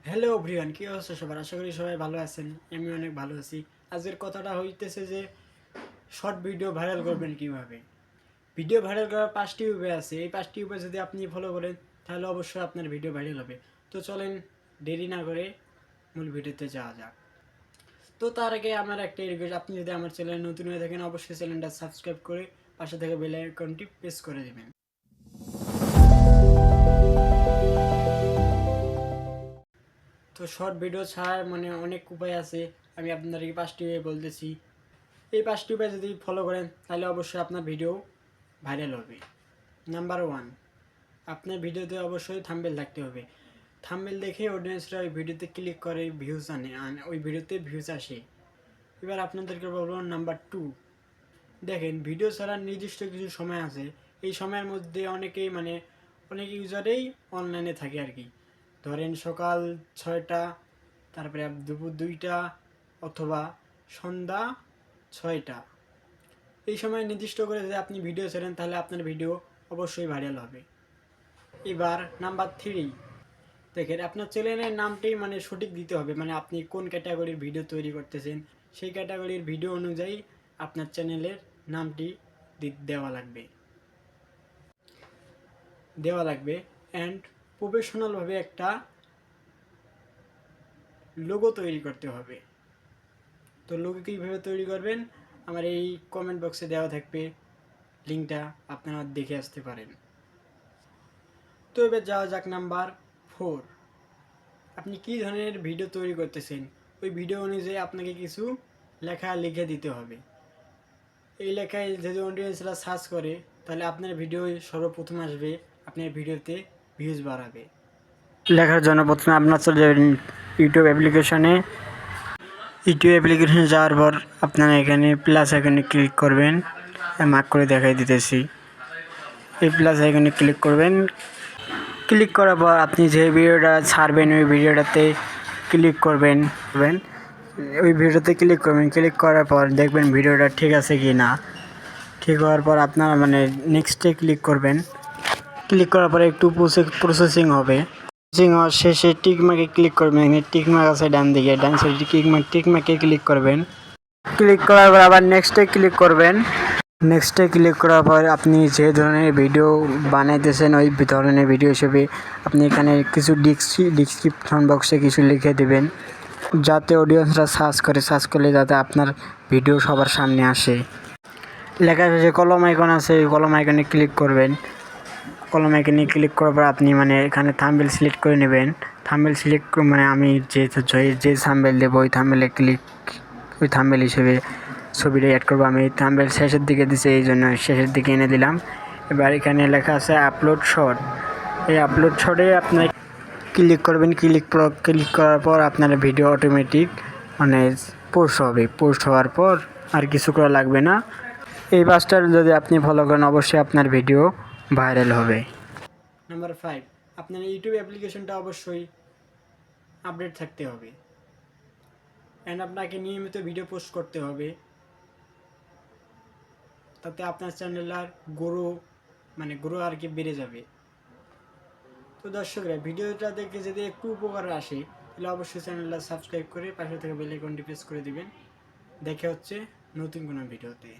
Hello everyone, কি অবস্থা সবার? আশা করি সবাই ভালো আছেন। আমি অনেক ভালো আছি। আজকের কথাটা হইতেছে যে শর্ট ভিডিও ভাইরাল করবেন কিভাবে। ভিডিও ভাইরাল করার 5টি উপায় আছে। এই 5টি উপায় যদি আপনি ফলো করেন তাহলে অবশ্যই আপনার ভিডিও ভাইরাল হবে। তো চলেন দেরি না করে মূল ভিডিওতে যাওয়া যাক। তো তার আগে আমার একটা রিকোয়েস্ট, আপনি যদি আমার চ্যানেলে নতুন হয়ে থাকেন অবশ্যই চ্যানেলটা সাবস্ক্রাইব করে পাশে থেকে বেল আইকনটি প্রেস করে দেবেন। তো শর্ট ভিডিও ছাড়ার অনেক উপায় আছে। আমি আপনাদেরকে 5টি উপায় বলতেছি। এই 5টি উপায় যদি ফলো করেন তাহলে অবশ্যই আপনার ভিডিও ভাইরাল হবে। নাম্বার 1, আপনার ভিডিওতে অবশ্যই থাম্বনেল থাকতে হবে। থাম্বনেল দেখে অডিয়েন্সরা ওই ভিডিওতে ক্লিক করে ভিউজ ওই ভিডিওতে ভিউজ আসে। এবার আপনাদেরকে বলবো নাম্বার 2, দেখেন ভিডিও ছাড়ার নির্দিষ্ট কিছু সময় আছে। এই সময়ের মধ্যে অনেক ইউজারেই অনলাইনে থাকে আর কি। ধরেন সকাল 6টা, তারপরে দুপুর 2টা অথবা সন্ধ্যা 6টা। এই সময় নির্দিষ্ট করে যদি আপনি ভিডিও ছাড়েন তাহলে আপনার ভিডিও অবশ্যই ভাইরাল হবে। এবার নাম্বার 3, দেখেন আপনার চ্যানেলের নামটি সঠিক দিতে হবে। আপনি কোন ক্যাটাগরির ভিডিও তৈরি করতেছেন সেই ক্যাটাগরির ভিডিও অনুযায়ী আপনার চ্যানেলের নামটি দেওয়া লাগবে অ্যান্ড প্রফেশনালভাবে একটা লোগো তৈরি করতে হবে। তো লোগো কীভাবে তৈরি করবেন আমার এই কমেন্ট বক্সে দেওয়া থাকবে, লিঙ্কটা আপনারা দেখে আসতে পারেন। তো এবার যাওয়া যাক নাম্বার 4, আপনি কী ধরনের ভিডিও তৈরি করতেছেন ওই ভিডিও অনুযায়ী আপনাকে কিছু লেখা লিখে দিতে হবে। এই লেখায় যদি অডিয়েন্সরা সার্চ করে তাহলে আপনার ভিডিও সর্বপ্রথম আসবে, আপনার ভিডিওতে ভিউজ বাড়াবে। লেখার জন্য প্রথমে আপনার চলে যাবেন ইউটিউব অ্যাপ্লিকেশনে যাওয়ার পর আপনারা এখানে প্লাস আইকনে ক্লিক করবেন। মার্ক করে দেখাই দিতেছি। এই প্লাস আইকনে ক্লিক করবেন। ক্লিক করার পর আপনি যে ভিডিওটা ছাড়বেন ওই ভিডিওটাতে ক্লিক করবেন। ক্লিক করার পর দেখবেন ভিডিওটা ঠিক আছে কি না। ঠিক হওয়ার পর আপনারা নেক্সটে ক্লিক করবেন। ক্লিক করার পরে একটু প্রসেসিং হবে। প্রসেসিং হওয়ার শেষে টিকমার্কে ক্লিক করবেন। টিকমার্ক আছে ডান দিকে, ডান সাইডে টিকমার্কে ক্লিক করবেন। ক্লিক করার পর আবার নেক্সটে ক্লিক করবেন। নেক্সটে ক্লিক করার পর আপনি যে ধরনের ভিডিও বানাইতেছেন ওই ধরনের ভিডিও হিসেবে আপনি এখানে কিছু ডিসক্রিপশন বক্সে কিছু লিখে দেবেন, যাতে অডিয়েন্সরা সার্চ করলে যাতে আপনার ভিডিও সবার সামনে আসে। লেখা শেষে কলম আইকন আছে, কলম আইকনে ক্লিক করবেন। কলম আইকনে ক্লিক করার পর আপনি এখানে থাম্বনেল সিলেক্ট করে নেবেন। থাম্বনেল সিলেক্ট আমি যে থাম্বনেল দেবো ওই থাম্বনেল হিসেবে ছবিটা অ্যাড করবো। আমি থাম্বনেল শেষের দিকে দিছি, এই জন্য শেষের দিকে এনে দিলাম। এবার এখানে লেখা আছে আপলোড শর্ট। এই আপলোড শর্টে আপনার ক্লিক করবেন। ক্লিক করার পর আপনার ভিডিও অটোমেটিক পোস্ট হবে। পোস্ট হওয়ার পর আর কিছু করা লাগবে না। এই 5টা যদি আপনি ফলো করেন অবশ্যই আপনার ভিডিও ভাইরাল হবে। নাম্বার 5, আপনার ইউটিউব অ্যাপ্লিকেশনটা অবশ্যই আপডেট থাকতে হবে অ্যান্ড আপনাকে নিয়মিত ভিডিও পোস্ট করতে হবে, তাতে আপনার চ্যানেল আর গ্রো আর কি বেড়ে যাবে। তো দর্শকরা ভিডিওটা দেখে যদি একটু উপকার আসে তাহলে অবশ্যই চ্যানেলটা সাবস্ক্রাইব করে পাশে থেকে বেল আইকনটি প্রেস করে দিবেন। দেখা হচ্ছে নতুন কোনো ভিডিওতে।